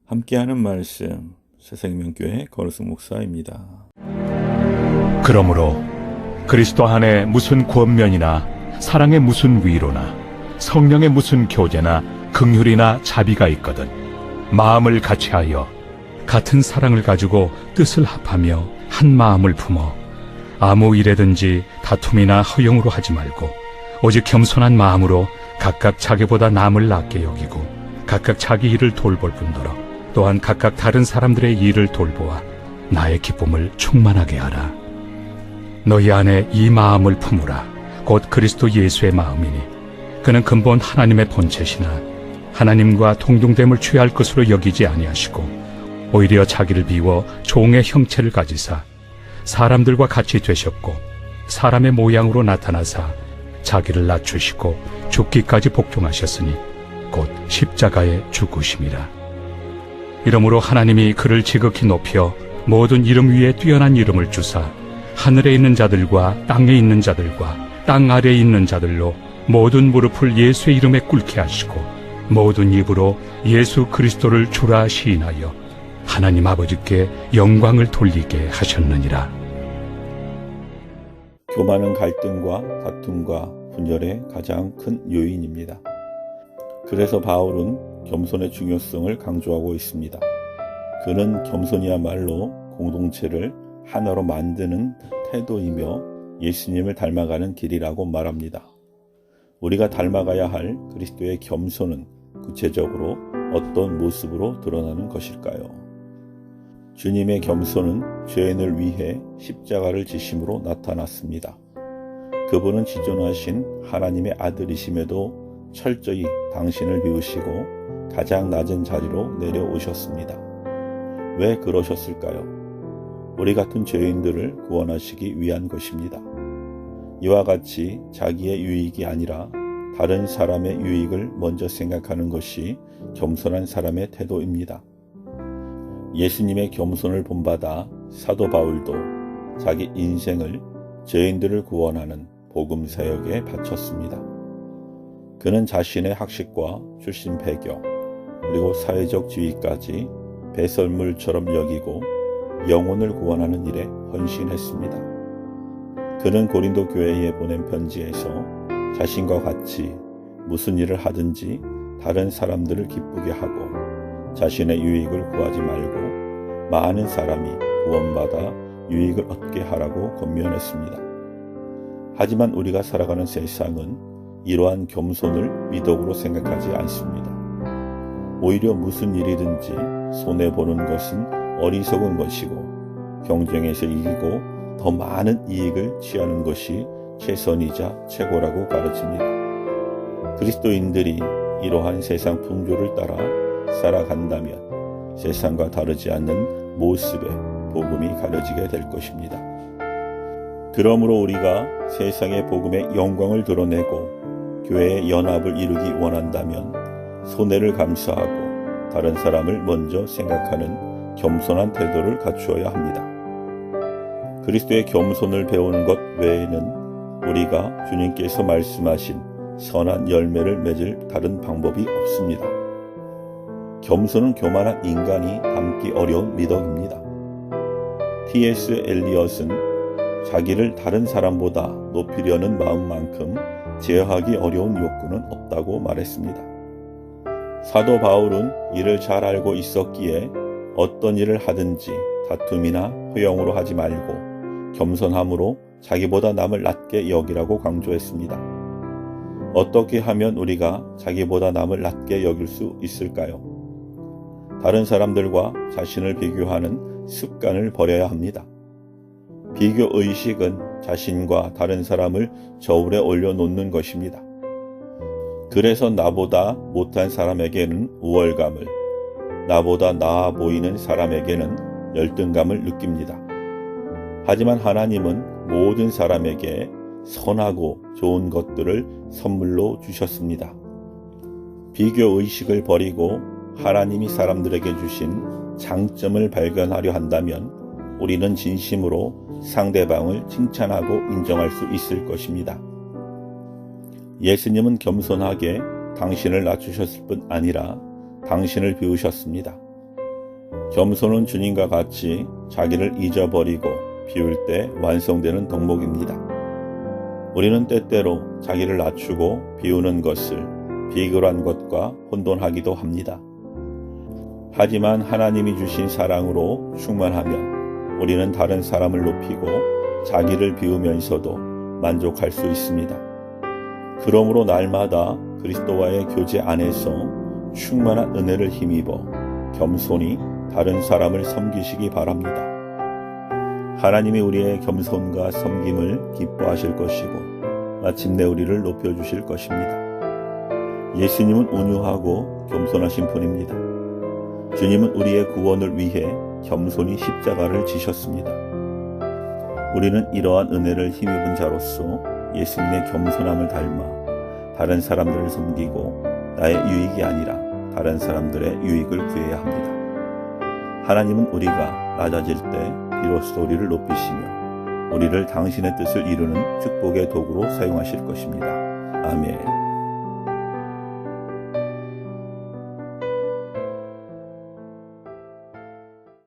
함께하는 말씀 새생명교회 거르승 목사입니다. 그러므로 그리스도 안에 무슨 권면이나 사랑의 무슨 위로나 성령의 무슨 교제나 긍휼이나 자비가 있거든 마음을 같이하여 같은 사랑을 가지고 뜻을 합하며 한 마음을 품어 아무 일에든지 다툼이나 허용으로 하지 말고 오직 겸손한 마음으로 각각 자기보다 남을 낫게 여기고 각각 자기 일을 돌볼 뿐더러 또한 각각 다른 사람들의 일을 돌보아 나의 기쁨을 충만하게 하라. 너희 안에 이 마음을 품으라. 곧 그리스도 예수의 마음이니 그는 근본 하나님의 본체시나 하나님과 동등됨을 취할 것으로 여기지 아니하시고 오히려 자기를 비워 종의 형체를 가지사 사람들과 같이 되셨고 사람의 모양으로 나타나사 자기를 낮추시고 죽기까지 복종하셨으니 곧 십자가에 죽으심이라. 이러므로 하나님이 그를 지극히 높여 모든 이름 위에 뛰어난 이름을 주사 하늘에 있는 자들과 땅에 있는 자들과 땅 아래에 있는 자들로 모든 무릎을 예수의 이름에 꿇게 하시고 모든 입으로 예수 그리스도를 주라 시인하여 하나님 아버지께 영광을 돌리게 하셨느니라. 교만은 갈등과 다툼과 분열의 가장 큰 요인입니다. 그래서 바울은 겸손의 중요성을 강조하고 있습니다. 그는 겸손이야말로 공동체를 하나로 만드는 태도이며 예수님을 닮아가는 길이라고 말합니다. 우리가 닮아가야 할 그리스도의 겸손은 구체적으로 어떤 모습으로 드러나는 것일까요? 주님의 겸손은 죄인을 위해 십자가를 지심으로 나타났습니다. 그분은 지존하신 하나님의 아들이심에도 철저히 당신을 비우시고 가장 낮은 자리로 내려오셨습니다. 왜 그러셨을까요? 우리 같은 죄인들을 구원하시기 위한 것입니다. 이와 같이 자기의 유익이 아니라 다른 사람의 유익을 먼저 생각하는 것이 겸손한 사람의 태도입니다. 예수님의 겸손을 본받아 사도 바울도 자기 인생을 죄인들을 구원하는 복음 사역에 바쳤습니다. 그는 자신의 학식과 출신 배경 그리고 사회적 지위까지 배설물처럼 여기고 영혼을 구원하는 일에 헌신했습니다. 그는 고린도 교회에 보낸 편지에서 자신과 같이 무슨 일을 하든지 다른 사람들을 기쁘게 하고 자신의 유익을 구하지 말고 많은 사람이 구원받아 유익을 얻게 하라고 권면했습니다. 하지만 우리가 살아가는 세상은 이러한 겸손을 미덕으로 생각하지 않습니다. 오히려 무슨 일이든지 손해보는 것은 어리석은 것이고 경쟁에서 이기고 더 많은 이익을 취하는 것이 최선이자 최고라고 가르칩니다. 그리스도인들이 이러한 세상 풍조를 따라 살아간다면 세상과 다르지 않는 모습의 복음이 가려지게 될 것입니다. 그러므로 우리가 세상의 복음의 영광을 드러내고 교회의 연합을 이루기 원한다면 손해를 감수하고 다른 사람을 먼저 생각하는 겸손한 태도를 갖추어야 합니다. 그리스도의 겸손을 배우는 것 외에는 우리가 주님께서 말씀하신 선한 열매를 맺을 다른 방법이 없습니다. 겸손은 교만한 인간이 담기 어려운 미덕입니다. T.S. 엘리엇은 자기를 다른 사람보다 높이려는 마음만큼 제어하기 어려운 욕구는 없다고 말했습니다. 사도 바울은 이를 잘 알고 있었기에 어떤 일을 하든지 다툼이나 허용으로 하지 말고 겸손함으로 자기보다 남을 낮게 여기라고 강조했습니다. 어떻게 하면 우리가 자기보다 남을 낮게 여길 수 있을까요? 다른 사람들과 자신을 비교하는 습관을 버려야 합니다. 비교 의식은 자신과 다른 사람을 저울에 올려놓는 것입니다. 그래서 나보다 못한 사람에게는 우월감을, 나보다 나아 보이는 사람에게는 열등감을 느낍니다. 하지만 하나님은 모든 사람에게 선하고 좋은 것들을 선물로 주셨습니다. 비교 의식을 버리고 하나님이 사람들에게 주신 장점을 발견하려 한다면 우리는 진심으로 상대방을 칭찬하고 인정할 수 있을 것입니다. 예수님은 겸손하게 당신을 낮추셨을 뿐 아니라 당신을 비우셨습니다. 겸손은 주님과 같이 자기를 잊어버리고 비울 때 완성되는 덕목입니다. 우리는 때때로 자기를 낮추고 비우는 것을 비굴한 것과 혼돈하기도 합니다. 하지만 하나님이 주신 사랑으로 충만하면 우리는 다른 사람을 높이고 자기를 비우면서도 만족할 수 있습니다. 그러므로 날마다 그리스도와의 교제 안에서 충만한 은혜를 힘입어 겸손히 다른 사람을 섬기시기 바랍니다. 하나님이 우리의 겸손과 섬김을 기뻐하실 것이고 마침내 우리를 높여주실 것입니다. 예수님은 온유하고 겸손하신 분입니다. 주님은 우리의 구원을 위해 겸손히 십자가를 지셨습니다. 우리는 이러한 은혜를 힘입은 자로서 예수님의 겸손함을 닮아 다른 사람들을 섬기고 나의 유익이 아니라 다른 사람들의 유익을 구해야 합니다. 하나님은 우리가 낮아질 때 비로소 우리를 높이시며 우리를 당신의 뜻을 이루는 축복의 도구로 사용하실 것입니다. 아멘.